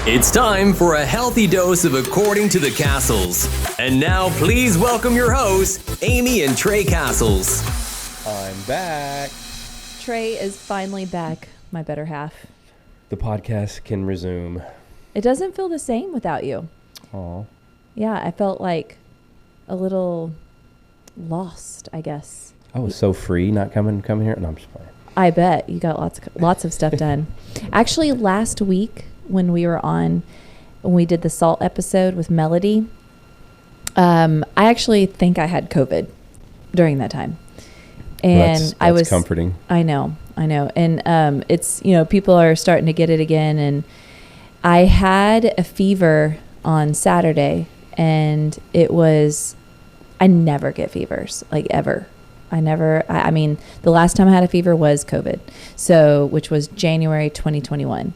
It's time for a healthy dose of According to the Cassels. And now please welcome your hosts, Amy and Trey Cassels. I'm back. Trey is finally back, my better half. The podcast can resume. It doesn't feel the same without you. Aw. Yeah, I felt like a little lost, I guess. I was so free not coming here. No, I'm just playing. I bet you got lots of stuff done. Actually, last week when we did the salt episode with Melody, I actually think I had COVID during that time. And Well, that's comforting. I know. And it's, people are starting to get it again. And I had a fever on Saturday, and I never get fevers, like ever. I mean, the last time I had a fever was COVID, which was January 2021.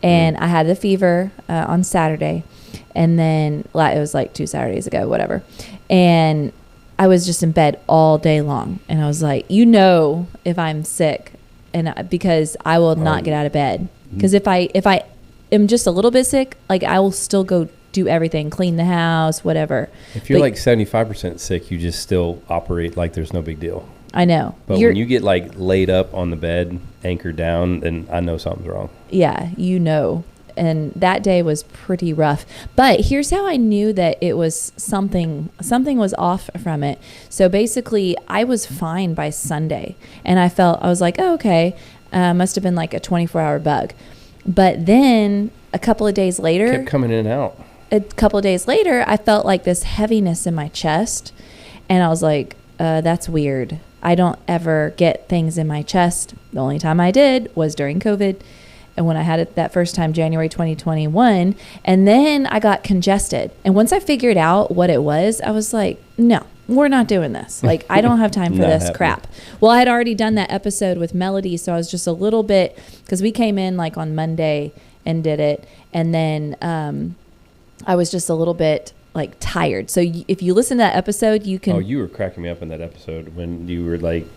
And I had the fever on Saturday, and then it was like 2 Saturdays ago, whatever. And I was just in bed all day long, and I was like, if I'm sick, because I will not get out of bed. Because if I am just a little bit sick, like I will still go do everything, clean the house, whatever. If you're like 75% sick, you just still operate like there's no big deal. I know. But when you get like laid up on the bed, anchored down, then I know something's wrong. Yeah, And that day was pretty rough. But here's how I knew that it was something was off from it. So basically, I was fine by Sunday. And I was like, oh, okay. Must have been like a 24-hour bug. But then a couple of days later. Kept coming in and out. A couple of days later, I felt like this heaviness in my chest. And I was like, that's weird. I don't ever get things in my chest. The only time I did was during COVID. And when I had it that first time, January 2021, and then I got congested. And once I figured out what it was, I was like, no, we're not doing this. Like, I don't have time for this crap. Well, I had already done that episode with Melody, so I was just a little bit, because we came in like on Monday and did it. And then I was just a little bit like tired. So if you listen to that episode, you can. Oh, you were cracking me up in that episode when you were like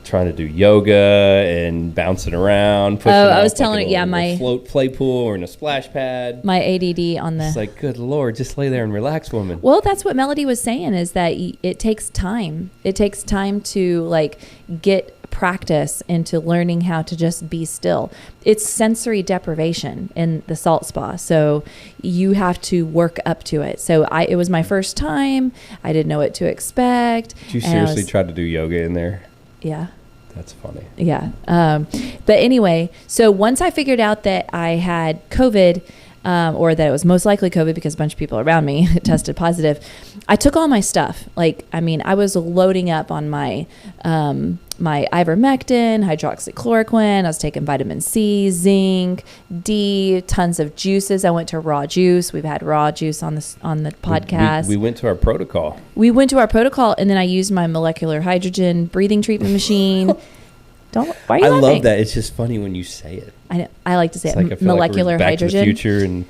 trying to do yoga and bouncing around. I was telling it, my float play pool or in a splash pad. My ADD on the. It's like, good Lord, just lay there and relax, woman. Well, that's what Melody was saying, is that it takes time. It takes time to like get practice into learning how to just be still. It's sensory deprivation in the salt spa, so you have to work up to it. So it was my first time. I didn't know what to expect. Did you seriously try to do yoga in there? Yeah. That's funny. Yeah. But anyway, so once I figured out that I had COVID, or that it was most likely COVID because a bunch of people around me tested positive, I took all my stuff. I was loading up on my my ivermectin, hydroxychloroquine. I was taking vitamin C, zinc, D, tons of juices. I went to Raw Juice. We've had Raw Juice on the podcast. We went to our protocol. And then I used my molecular hydrogen breathing treatment machine. Why are you laughing? Love that. It's just funny when you say it. I like to say it. Molecular like hydrogen. Back to the Future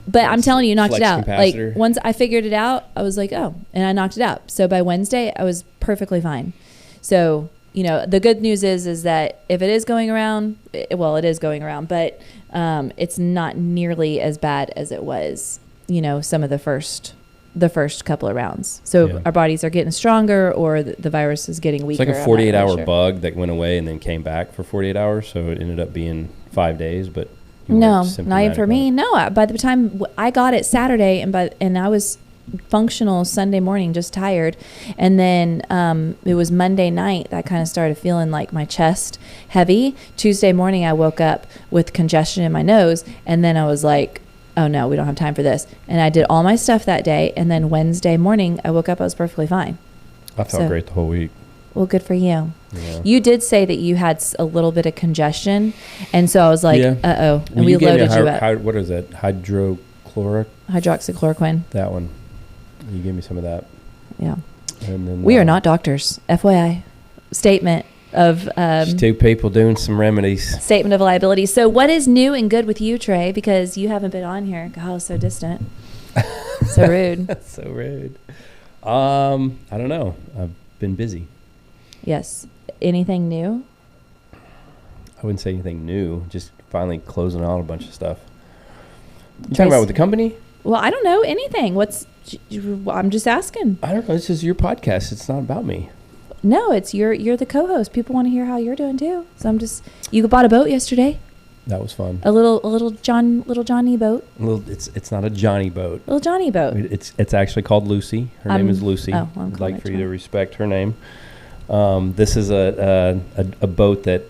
but I'm telling you, knocked it out. Capacitor. Like once I figured it out, I was like, oh, and I knocked it out. So by Wednesday, I was perfectly fine. So, the good news is that if it is going around, it is going around, but it's not nearly as bad as it was, some of the first couple of rounds. So our bodies are getting stronger, or the virus is getting weaker. It's like a 48-hour bug that went away and then came back for 48 hours. So it ended up being 5 days, but no, not even for me. No, by the time I got it Saturday, and I was functional Sunday morning, just tired, and then it was Monday night that I kind of started feeling like my chest heavy. Tuesday morning, I woke up with congestion in my nose, and then I was like, oh no, we don't have time for this. And I did all my stuff that day. And then Wednesday morning, I woke up, I was perfectly fine. I felt great the whole week. Well, good for you. Yeah. You did say that you had a little bit of congestion. And so I was like, uh-oh. And we loaded you up. What is that? Hydroxychloroquine. That one. You gave me some of that. Yeah. And then we are not doctors. FYI. Statement of just two people doing some remedies. Statement of liability. So what is new and good with you, Trey? Because you haven't been on here. God, so distant. So rude. So rude. I don't know. I've been busy. Yes. Anything new? I wouldn't say anything new. Just finally closing out a bunch of stuff. You talking about with the company? Well, I don't know anything. I'm just asking. I don't know. This is your podcast. It's not about me. No, it's you're the co-host. People want to hear how you're doing too. So you bought a boat yesterday. That was fun. A little Johnny boat. It's not a Johnny boat. Little Johnny boat. It's actually called Lucy. Her name is Lucy. I'd like for you to respect her name. This is a boat that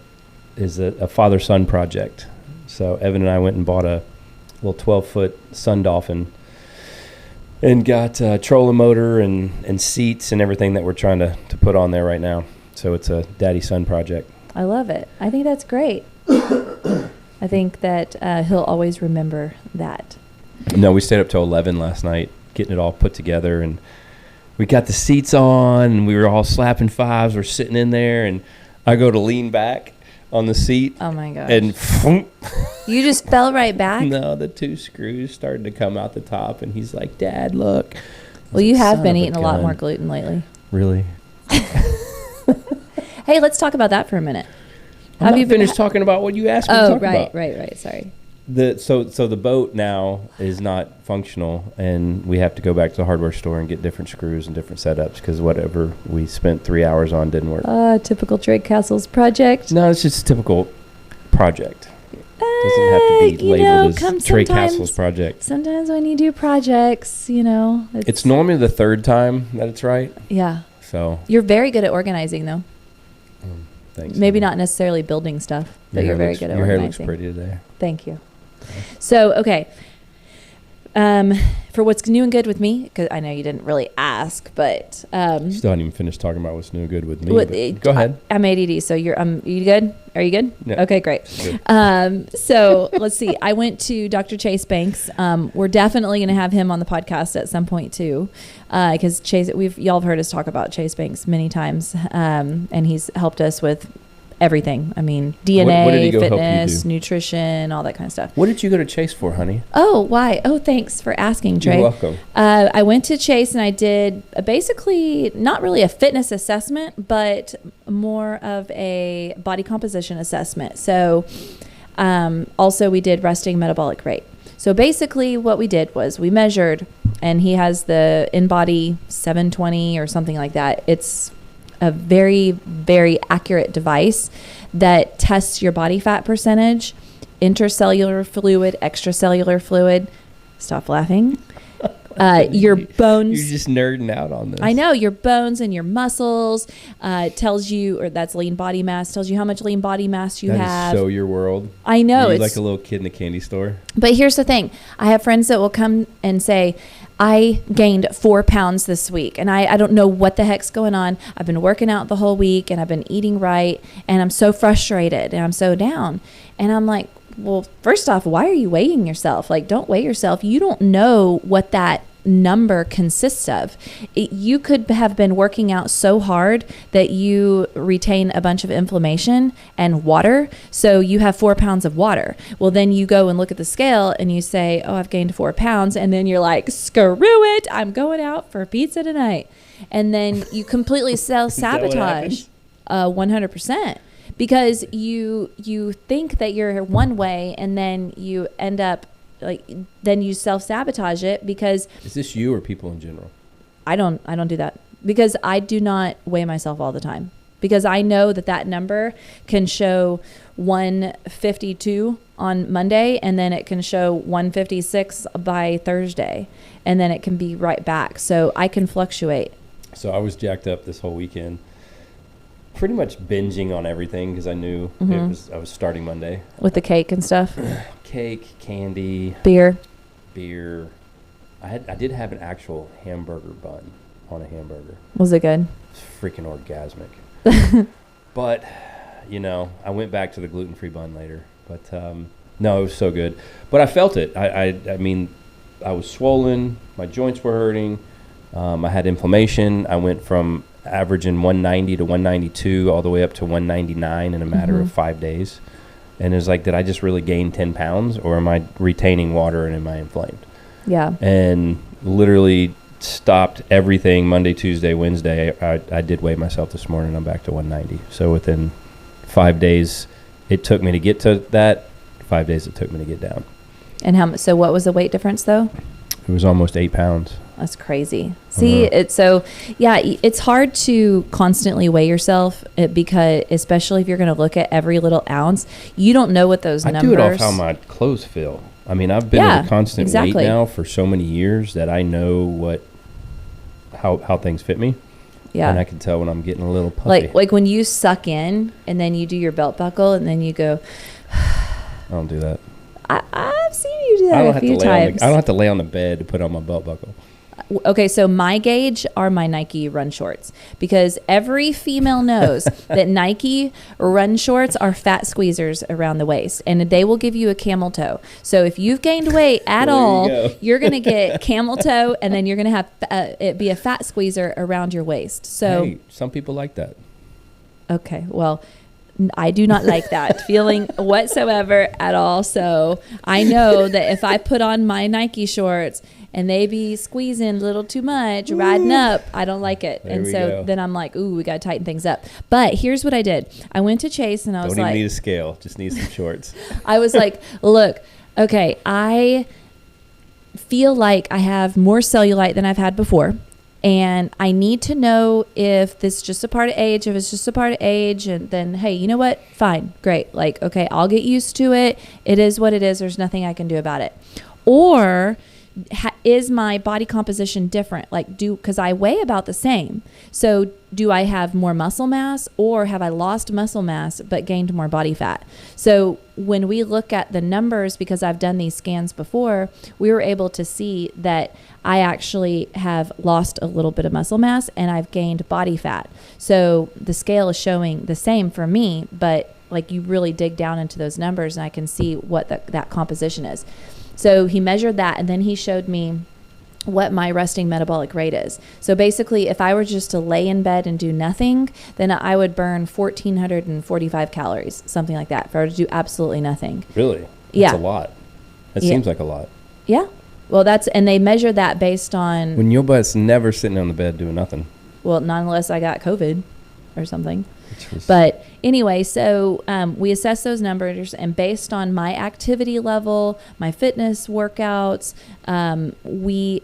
is a father-son project. So Evan and I went and bought a little 12-foot Sun Dolphin and got a trolling motor and seats and everything that we're trying to put on there right now. So it's a daddy-son project. I love it. I think that's great. I think that he'll always remember that. No, we stayed up till 11 last night getting it all put together, and we got the seats on, and we were all slapping fives. We're sitting in there, and I go to lean back on the seat. Oh, my gosh. And you just fell right back? No, the 2 screws started to come out the top, and he's like, Dad, look. Well, you have been eating a lot more gluten lately. Really? Hey, let's talk about that for a minute. Have you finished talking about what you asked me to talk about? Oh, right. Sorry. So the boat now is not functional, and we have to go back to the hardware store and get different screws and different setups because whatever we spent 3 hours on didn't work. Typical Trey Cassels project. No, it's just a typical project. Doesn't have to be labeled as Trey Cassels project. Sometimes when you do projects, it's normally the 3rd time that it's right. Yeah. So you're very good at organizing, though. Thanks. Maybe not necessarily building stuff, but you're very good at organizing. Your hair looks pretty today. Thank you. So, okay. For what's new and good with me, because I know you didn't really ask, but you still haven't even finished talking about what's new and good with me. Go ahead. I'm ADD, so you good? Are you good? Yeah. Okay, great. So let's see. I went to Dr. Chase Banks. We're definitely going to have him on the podcast at some point too, because y'all have heard us talk about Chase Banks many times, and he's helped us with everything. I mean, DNA, fitness, nutrition, all that kind of stuff. What did you go to Chase for, honey? Oh, why? Oh, thanks for asking, Trey. You're welcome. I went to Chase and I did basically not really a fitness assessment, but more of a body composition assessment. So also we did resting metabolic rate. So basically what we did was we measured, and he has the InBody 720 or something like that. It's a very, very accurate device that tests your body fat percentage, intercellular fluid, extracellular fluid. Stop laughing. Your bones. You're just nerding out on this. I know. Your bones and your muscles tells you, or that's lean body mass, tells you how much lean body mass you have. That is so your world. I know. You're like a little kid in the candy store. But here's the thing. I have friends that will come and say, I gained 4 pounds this week, and I don't know what the heck's going on. I've been working out the whole week, and I've been eating right, and I'm so frustrated, and I'm so down. And I'm like, well, first off, why are you weighing yourself? Like, don't weigh yourself. You don't know what that number consists of. You could have been working out so hard that you retain a bunch of inflammation and water, so you have 4 pounds of water. Well, then you go and look at the scale and you say, oh, I've gained 4 pounds, and then you're like, screw it, I'm going out for pizza tonight. And then you completely self-sabotage 100%. Because you think that you're one way, and then you end up then you self-sabotage it. Because is this you or people in general? I don't do that, because I do not weigh myself all the time, because I know that number can show 152 on Monday, and then it can show 156 by Thursday, and then it can be right back. So I can fluctuate. So I was jacked up this whole weekend, pretty much binging on everything because I knew I was starting Monday with the cake and stuff. Cake, candy, beer. I did have an actual hamburger bun on a hamburger. Was it good? It's freaking orgasmic. But I went back to the gluten-free bun later. But no, it was so good. But I felt it. I mean, I was swollen. My joints were hurting. I had inflammation. I went from averaging 190 to 192 all the way up to 199 in a matter of 5 days. And it was like, did I just really gain 10 pounds, or am I retaining water and am I inflamed? Yeah. And literally stopped everything Monday, Tuesday, Wednesday. I did weigh myself this morning. I'm back to 190. So within 5 days it took me to get to that. 5 days it took me to get down. And so what was the weight difference though? It was almost 8 pounds. That's crazy. See, it's hard to constantly weigh yourself because, especially if you're going to look at every little ounce, you don't know what those numbers. I do it off how my clothes feel. I mean, I've been at a constant weight now for so many years that I know how things fit me. Yeah. And I can tell when I'm getting a little puffy. Like when you suck in and then you do your belt buckle and then you go. I don't do that. I've seen you do that a few times. I don't have to lay on the bed to put on my belt buckle. Okay, so my gauge are my Nike run shorts because every female knows that Nike run shorts are fat squeezers around the waist and they will give you a camel toe. So if you've gained weight at all, you're going to get camel toe and then you're going to have it be a fat squeezer around your waist. So hey, some people like that. Okay, well, I do not like that feeling whatsoever at all. So I know that if I put on my Nike shorts and they be squeezing a little too much, riding up, I don't like it. There and we so go. then I'm like, ooh, we got to tighten things up. But here's what I did. I went to Chase and I was Don't like. even need a scale. Just need some shorts. I was like, look, okay, I feel like I have more cellulite than I've had before. And I need to know if this is just a part of age. If it's just a part of age, and then, hey, you know what? Fine, great. Like, okay, I'll get used to it. It is what it is. There's nothing I can do about it. Or is my body composition different? Like, because I weigh about the same. So do I have more muscle mass or have I lost muscle mass but gained more body fat? So when we look at the numbers, because I've done these scans before, we were able to see that I actually have lost a little bit of muscle mass and I've gained body fat. So the scale is showing the same for me, but like you really dig down into those numbers and I can see what that composition is. So he measured that and then he showed me what my resting metabolic rate is. So basically, if I were just to lay in bed and do nothing, then I would burn 1,445 calories, something like that, if I were to do absolutely nothing. Really? Yeah. That's a lot. That seems like a lot. Yeah. Well, and they measure that based on. When your butt's never sitting on the bed doing nothing. Well, not unless I got COVID or something. But anyway, so we assess those numbers, and based on my activity level, my fitness workouts,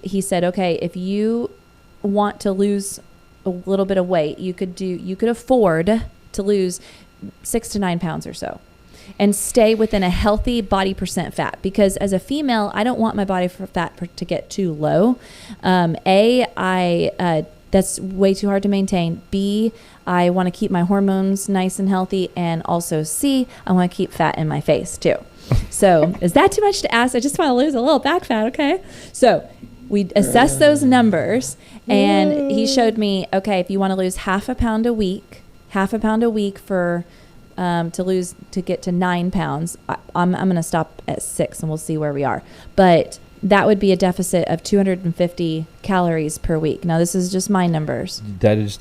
he said, okay, if you want to lose a little bit of weight, you could afford to lose 6 to 9 pounds or so and stay within a healthy body percent fat, because as a female, I don't want my body fat to get too low. That's way too hard to maintain. B, I want to keep my hormones nice and healthy. And also C, I want to keep fat in my face too. So is that too much to ask? I just want to lose a little back fat. Okay. So we assessed those numbers and he showed me, okay, if you want to lose half a pound a week for, to get to 9 pounds, I'm going to stop at 6 and we'll see where we are. But that would be a deficit of 250 calories per week. Now, this is just my numbers.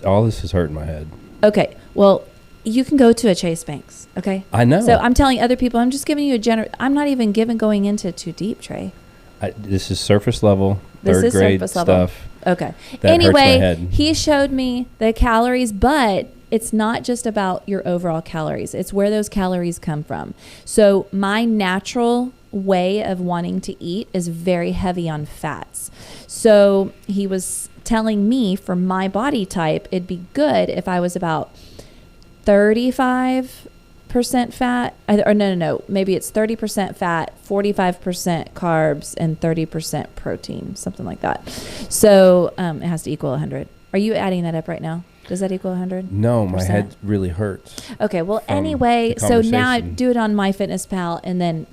All this is hurting my head. Okay. Well, you can go to a Chase Banks, okay? I know. So I'm telling other people, I'm just giving you I'm not even going into too deep, Trey. This is surface level, third grade stuff. Okay. That hurts my head. He showed me the calories, but it's not just about your overall calories. It's where those calories come from. So my natural way of wanting to eat is very heavy on fats. So he was telling me for my body type, it'd be good if I was about 35% fat, or no, maybe it's 30% fat, 45% carbs, and 30% protein, something like that. So it has to equal 100. Are you adding that up right now? Does that equal 100? No, my head really hurts. Okay, well, anyway, so now I do it on MyFitnessPal, and then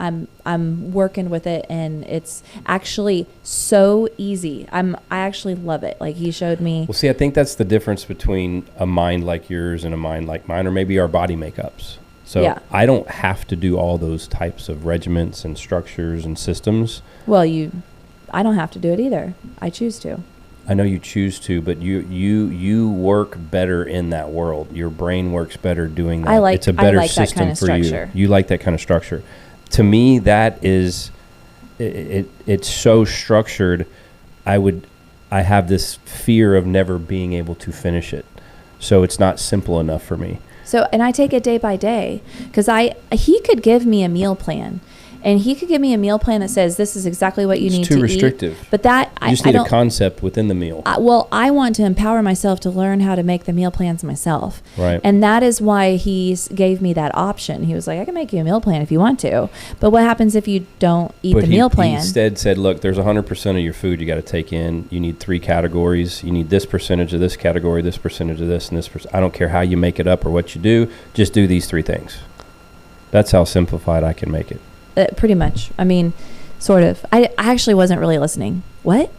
I'm working with it, and it's actually so easy. I actually love it. Like he showed me. Well, see, I think that's the difference between a mind like yours and a mind like mine, or maybe our body makeups. So yeah. I don't have to do all those types of regiments and structures and systems. Well, I don't have to do it either. I choose to. I know you choose to, but you work better in that world. Your brain works better doing that. It's a better system for you. You like that kind of structure. To me, that is, it's so structured. I have this fear of never being able to finish it. So it's not simple enough for me. So, and I take it day by day because he could give me a meal plan And he could give me a meal plan that says this is exactly what you need to eat. It's too restrictive. But that you just need a concept within the meal. I want to empower myself to learn how to make the meal plans myself. Right. And that is why he gave me that option. He was like, I can make you a meal plan if you want to. But what happens if you don't eat the meal plan? He instead said, look, there's 100% of your food you got to take in. You need 3 categories. You need this percentage of this category, this percentage of this, and this percent. I don't care how you make it up or what you do. Just do these 3 things. That's how simplified I can make it. Pretty much. I mean, sort of. I actually wasn't really listening. What?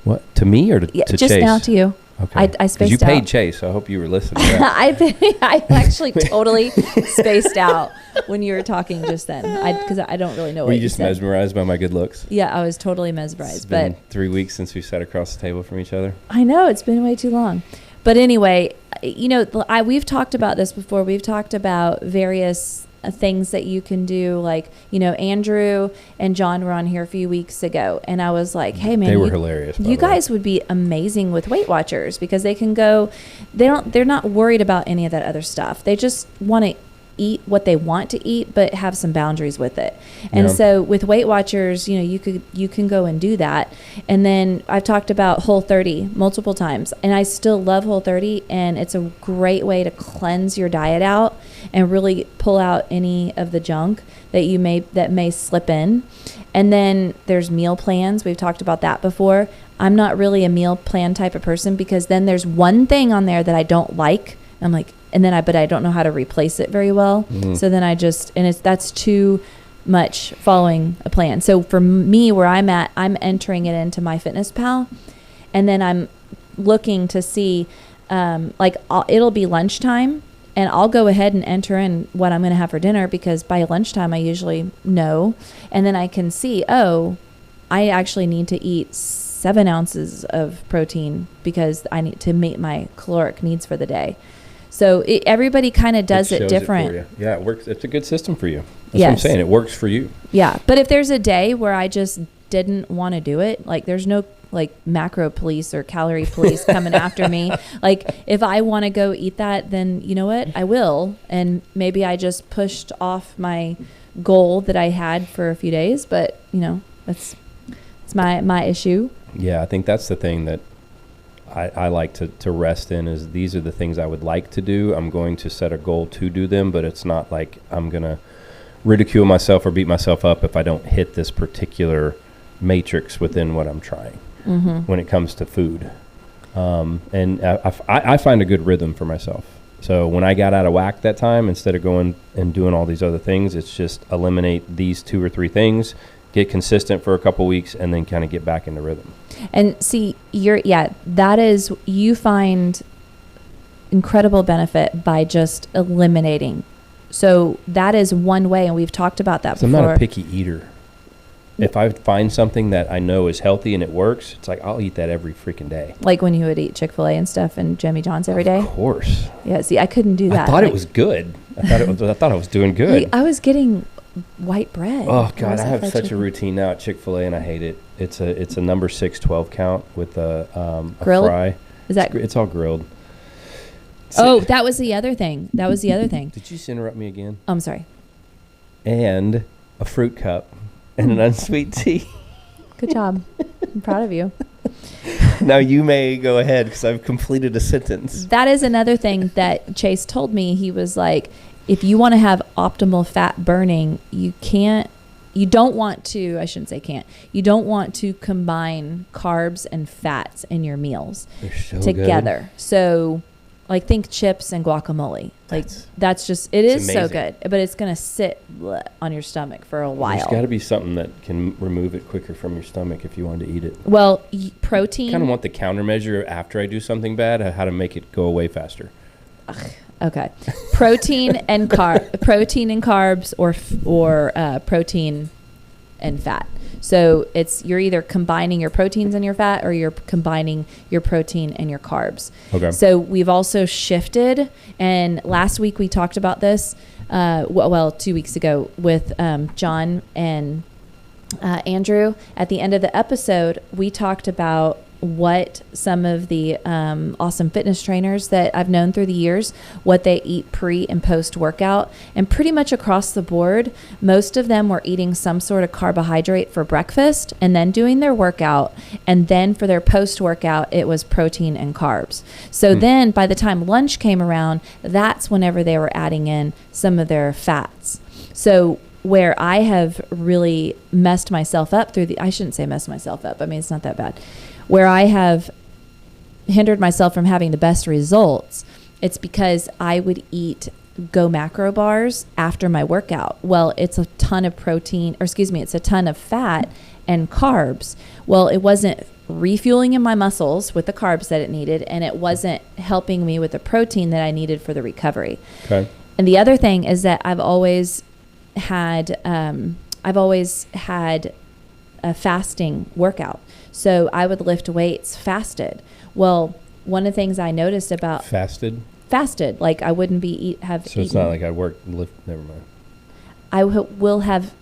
What? To me or to just Chase? Now to you. Okay. I spaced out. You paid Chase, so I hope you were listening. I actually totally spaced out when you were talking just then. Because I don't really know what you said. Were you just mesmerized by my good looks? Yeah, I was totally mesmerized. It's been 3 weeks since we sat across the table from each other. I know. It's been way too long. But anyway, we've talked about this before. We've talked about various things that you can do, like Andrew and John were on here a few weeks ago, and I was like, hey man, they were hilarious. You guys would be amazing with Weight Watchers, because they can go, they're not worried about any of that other stuff. They just want to eat what they want to eat, but have some boundaries with it. And so with Weight Watchers, you can go and do that. And then I've talked about Whole30 multiple times, and I still love Whole30, and it's a great way to cleanse your diet out and really pull out any of the junk that may slip in. And then there's meal plans. We've talked about that before. I'm not really a meal plan type of person, because then there's one thing on there that I don't like. I'm like, but I don't know how to replace it very well. Mm-hmm. So then that's too much following a plan. So for me, where I'm at, I'm entering it into MyFitnessPal, and then I'm looking to see, it'll be lunchtime, and I'll go ahead and enter in what I'm going to have for dinner, because by lunchtime I usually know, and then I can see, I actually need to eat 7 ounces of protein because I need to meet my caloric needs for the day. So everybody kind of does it different. Yeah, it works. It's a good system for you. That's what I'm saying. It works for you. Yeah. But if there's a day where I just didn't want to do it, like there's no macro police or calorie police coming after me. Like if I want to go eat that, then you know what? I will. And maybe I just pushed off my goal that I had for a few days, but it's my issue. Yeah, I think that's the thing that I like to rest in, is these are the things I would like to do. I'm going to set a goal to do them, but it's not like I'm going to ridicule myself or beat myself up if I don't hit this particular matrix within what I'm trying when it comes to food. And I find a good rhythm for myself. So when I got out of whack that time, instead of going and doing all these other things, it's just eliminate these 2 or 3 things, get consistent for a couple weeks, and then kind of get back into rhythm. And see, you find incredible benefit by just eliminating. So that is one way, and we've talked about that before. I'm not a picky eater. If I find something that I know is healthy and it works, it's like I'll eat that every freaking day. Like when you would eat Chick-fil-A and stuff and Jimmy John's every day? Of course. Yeah, see, I couldn't do that. I thought it was good. I thought I was doing good. I was getting white bread. Oh God, I have such a routine now at Chick-fil-A, and I hate it. It's a number 6 12 count with a fry. Is that? It's all grilled. That was the other thing. Did you just interrupt me again? I'm sorry. And a fruit cup and an unsweet tea. Good job. I'm proud of you. Now you may go ahead, because I've completed a sentence. That is another thing that Chase told me. He was like, if you want to have optimal fat burning, you don't want to combine carbs and fats in your meals together. Good. So like think chips and guacamole. Like that's just, it is amazing. So good, but it's going to sit on your stomach for a while. There's got to be something that can remove it quicker from your stomach if you want to eat it. Well, protein. I kind of want the countermeasure after I do something bad, how to make it go away faster. Okay. Protein and carbs or protein and fat. So you're either combining your proteins and your fat, or you're combining your protein and your carbs. Okay. So we've also shifted, and last week we talked about this, 2 weeks ago with John and Andrew. At the end of the episode, we talked about what some of the awesome fitness trainers that I've known through the years, what they eat pre and post workout. And pretty much across the board, most of them were eating some sort of carbohydrate for breakfast and then doing their workout. And then for their post workout, it was protein and carbs. So then by the time lunch came around, that's whenever they were adding in some of their fats. So where I have really messed myself up I shouldn't say messed myself up. I mean, it's not that bad. Where I have hindered myself from having the best results, it's because I would eat Go Macro bars after my workout. Well, it's a ton of it's a ton of fat and carbs. Well, it wasn't refueling in my muscles with the carbs that it needed, and it wasn't helping me with the protein that I needed for the recovery. Okay. And the other thing is that I've always had a fasting workout. So I would lift weights fasted. Well, one of the things I noticed about fasted, like I wouldn't be So it's not like I lift. Never mind. I will have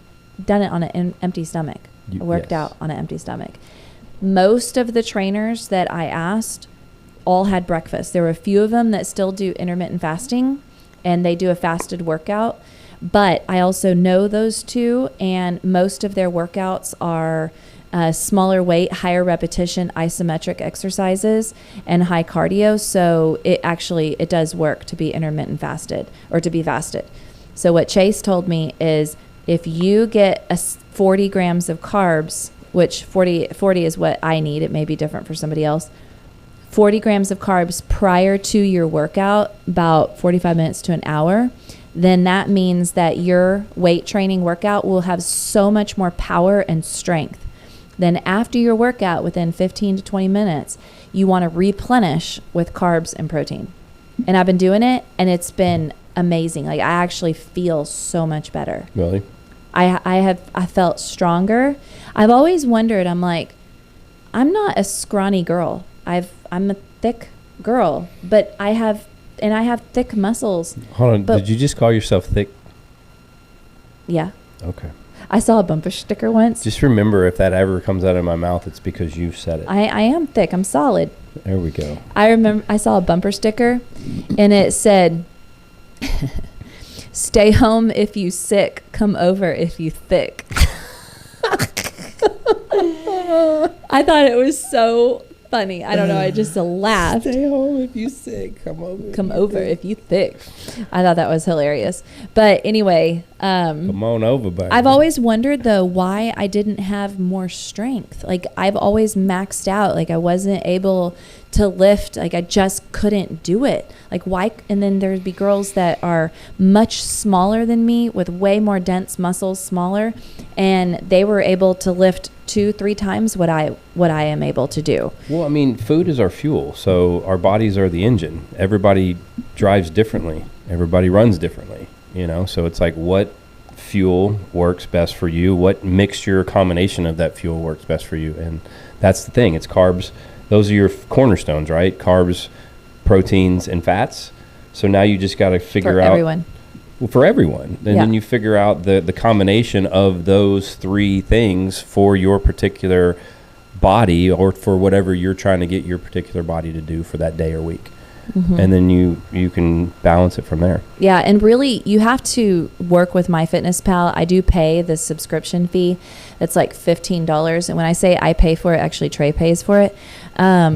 done it on an empty stomach. I worked out on an empty stomach. Most of the trainers that I asked all had breakfast. There were a few of them that still do intermittent fasting, and they do a fasted workout. But I also know those two, and most of their workouts are smaller weight, higher repetition, isometric exercises, and high cardio. So it does work to be intermittent fasted or to be fasted. So what Chase told me is if you get 40 grams of carbs, which 40 is what I need, it may be different for somebody else, 40 grams of carbs prior to your workout, about 45 minutes to an hour, then that means that your weight training workout will have so much more power and strength. Then after your workout, within 15 to 20 minutes, you want to replenish with carbs and protein. And I've been doing it, and it's been amazing. Like, I actually feel so much better. Really? I felt stronger. I've always wondered, I'm like, I'm not a scrawny girl. I'm a thick girl, but I have thick muscles. Hold on. Did you just call yourself thick? Yeah. Okay. I saw a bumper sticker once. Just remember, if that ever comes out of my mouth, it's because you said it. I am thick. I'm solid. There we go. I remember I saw a bumper sticker, and it said, "Stay home if you sick. Come over if you thick." I thought it was so funny. I don't know. I just laughed. Stay home if you sick. Come over if you thick. I thought that was hilarious. But anyway, come on over, baby. I've always wondered though why I didn't have more strength. Like, I've always maxed out. Like, I wasn't able to lift. Like, I just couldn't do it. Like, why? And then there'd be girls that are much smaller than me with way more dense muscles, smaller, and they were able to lift 2-3 times what I am able to do. Well, I mean, food is our fuel, so our bodies are the engine. Everybody drives differently. Everybody runs differently, so it's like, what fuel works best for you? What mixture or combination of that fuel works best for you? And that's the thing. It's carbs. Those are your cornerstones, right? Carbs, proteins, and fats. So now you just got to figure out. For everyone. And then you figure out the combination of those three things for your particular body, or for whatever you're trying to get your particular body to do for that day or week. Mm-hmm. And then you can balance it from there. Yeah, and really you have to work with MyFitnessPal. I do pay the subscription fee. It's like $15. And when I say I pay for it, actually Trey pays for it.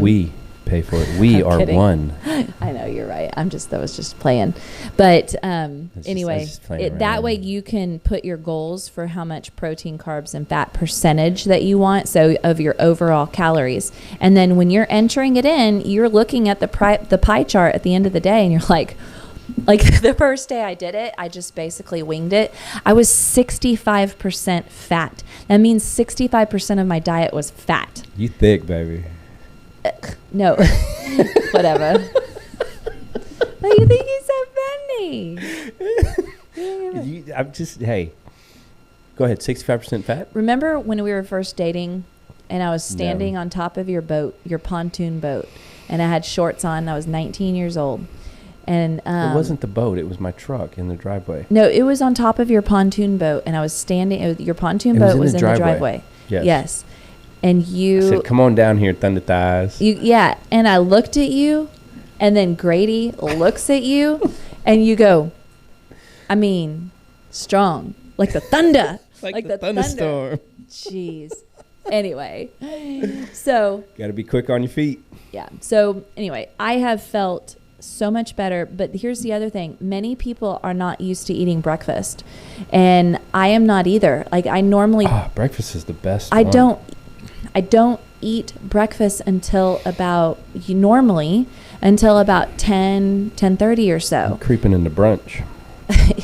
We pay for it. We are kidding. One. I know, you're right. That was just playing. But anyway, that way you can put your goals for how much protein, carbs, and fat percentage that you want, so of your overall calories. And then when you're entering it in, you're looking at the pie chart at the end of the day, and you're like the first day I did it, I just basically winged it. I was 65% fat. That means 65% of my diet was fat. You thick, baby. No, whatever. Why do you think he's so funny? Hey, go ahead. 65% fat? Remember when we were first dating and I was standing on top of your boat, your pontoon boat, and I had shorts on. I was 19 years old. And it wasn't the boat. It was my truck in the driveway. No, it was on top of your pontoon boat, and I was standing. Your pontoon boat was in the driveway. Yes. and I said, come on down here, Thunder Thighs. And I looked at you, and then Grady looks at you, and you go, I mean, strong, like the thunder. like the thunderstorm. Jeez. Anyway, so. Got to be quick on your feet. Yeah. So anyway, I have felt so much better, but here's the other thing. Many people are not used to eating breakfast, and I am not either. Like I normally. Breakfast is the best. I don't eat breakfast until about 10:30 or so. I'm creeping into brunch.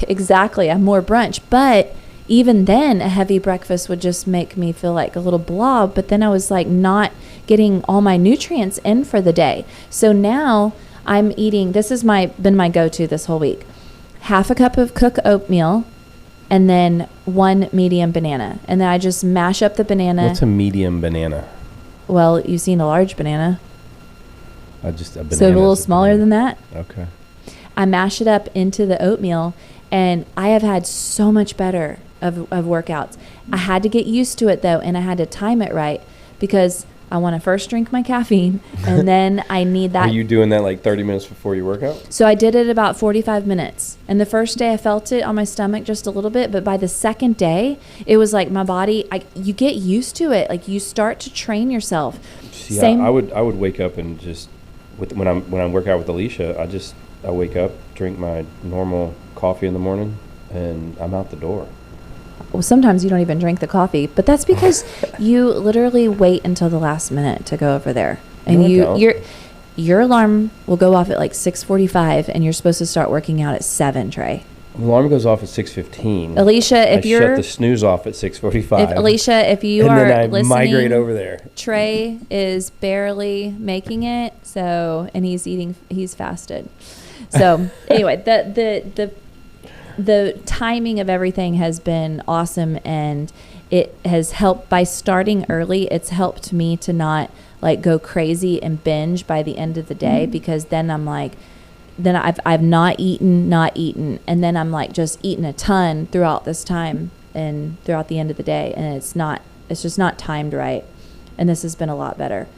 Exactly. I'm more brunch, but even then a heavy breakfast would just make me feel like a little blob, but then I was like not getting all my nutrients in for the day. So now I'm eating, this has been my go-to this whole week. Half a cup of cooked oatmeal and then 1 medium banana. And then I just mash up the banana. What's a medium banana? Well, you've seen a large banana. A banana. So a little smaller than that. Okay. I mash it up into the oatmeal, and I have had so much better of workouts. I had to get used to it though, and I had to time it right because I want to first drink my caffeine, and then I need that. Are you doing that like 30 minutes before your workout? So I did it about 45 minutes. And the first day I felt it on my stomach just a little bit, but by the second day, it was like my body, you get used to it. Like you start to train yourself. See, I would wake up and just, when I work out with Alicia, I wake up, drink my normal coffee in the morning, and I'm out the door. Well, sometimes you don't even drink the coffee, but that's because you literally wait until the last minute to go over there. And no, your alarm will go off at like 6:45, and you're supposed to start working out at 7, Trey. The alarm goes off at 6:15. Alicia, if you're... I shut the snooze off at 6:45. Alicia, if you are then I listening... migrate over there. Trey is barely making it, and he's fasted. So anyway, the timing of everything has been awesome, and it has helped. By starting early, it's helped me to not like go crazy and binge by the end of the day, because then I'm like, then I've not eaten, and then I'm like just eating a ton throughout this time and throughout the end of the day, and it's just not timed right. And this has been a lot better.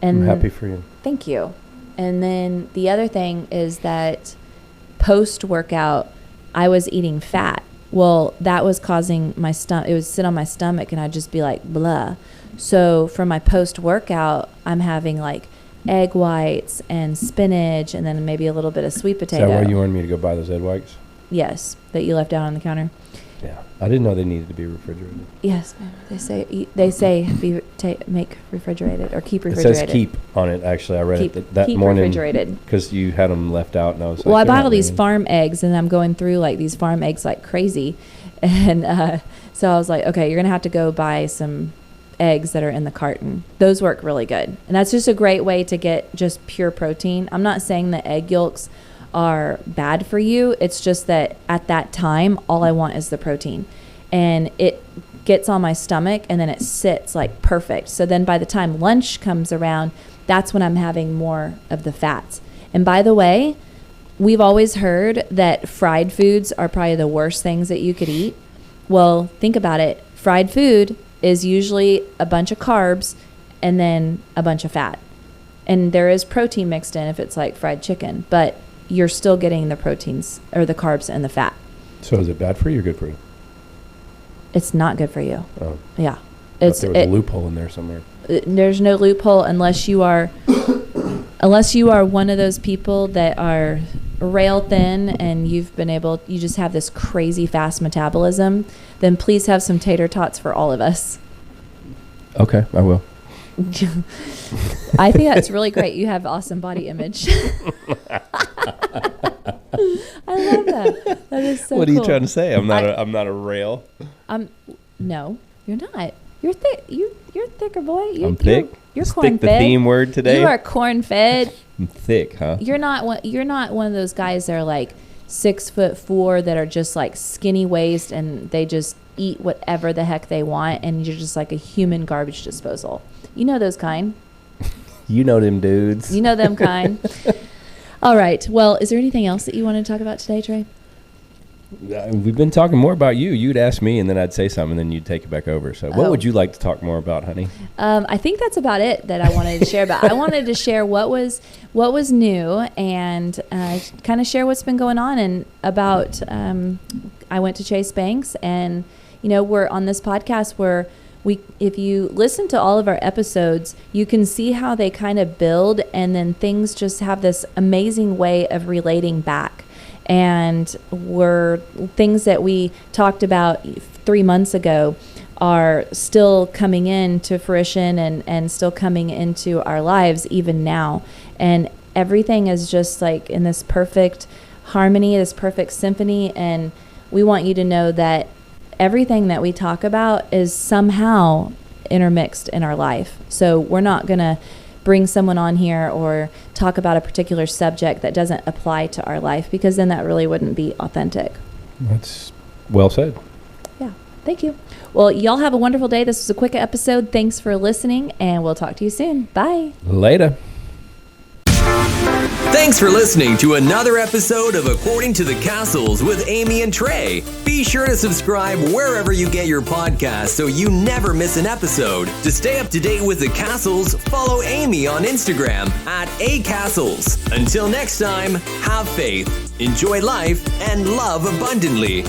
And I'm happy for you. Thank you. And then the other thing is that post-workout, I was eating fat. Well, that was causing my stomach, it would sit on my stomach, and I'd just be like, blah. So for my post-workout, I'm having like egg whites and spinach, and then maybe a little bit of sweet potato. Is that why you wanted me to go buy those egg whites? Yes, that you left out on the counter. Yeah, I didn't know they needed to be refrigerated. Yes, ma'am. They say make refrigerated or keep refrigerated. It says keep on it. Actually, I read it that keep morning refrigerated because you had them left out, and I was like, well, I buy all these farm eggs, and I'm going through like these farm eggs like crazy, and so I was like, okay, you're gonna have to go buy some eggs that are in the carton. Those work really good, and that's just a great way to get just pure protein. I'm not saying that egg yolks are bad for you. It's just that at that time, all I want is the protein, and it gets on my stomach, and then it sits like perfect. So then by the time lunch comes around, that's when I'm having more of the fats. And by the way, we've always heard that fried foods are probably the worst things that you could eat. Well, think about it. Fried food is usually a bunch of carbs and then a bunch of fat. And there is protein mixed in if it's like fried chicken, but you're still getting the proteins or the carbs and the fat. So is it bad for you or good for you? It's not good for you. Oh. Yeah. There was a loophole in there somewhere. There's no loophole unless you are one of those people that are rail thin and you just have this crazy fast metabolism, then please have some tater tots for all of us. Okay, I will. I think that's really great. You have awesome body image. I love that. That is so cool. What are you trying to say? I'm not a rail. No, you're not. You're thick. You're thicker, boy. I'm thick. You're corn fed. Stick the theme word today. You are corn fed. I'm thick, huh? You're not one of those guys that are like 6'4" that are just like skinny waist and they just eat whatever the heck they want, and you're just like a human garbage disposal. You know those kind. You know them dudes. You know them kind. All right. Well, is there anything else that you want to talk about today, Trey? We've been talking more about you. You'd ask me, and then I'd say something, and then you'd take it back over. So what would you like to talk more about, honey? I think that's about it that I wanted to share about. I wanted to share what was new and kind of share what's been going on. And about I went to Chase Banks, and we're on this podcast where if you listen to all of our episodes, you can see how they kind of build, and then things just have this amazing way of relating back. And were things that we talked about 3 months ago are still coming into fruition and still coming into our lives even now. And everything is just like in this perfect harmony, this perfect symphony. And we want you to know that everything that we talk about is somehow intermixed in our life. So we're not going to bring someone on here or talk about a particular subject that doesn't apply to our life, because then that really wouldn't be authentic. That's well said. Yeah. Thank you. Well, y'all have a wonderful day. This was a quick episode. Thanks for listening, and we'll talk to you soon. Bye. Later. Thanks for listening to another episode of According to the Cassels with Amy and Trey. Be sure to subscribe wherever you get your podcasts so you never miss an episode. To stay up to date with the Cassels, follow Amy on Instagram @acassels. Until next time, have faith, enjoy life, and love abundantly.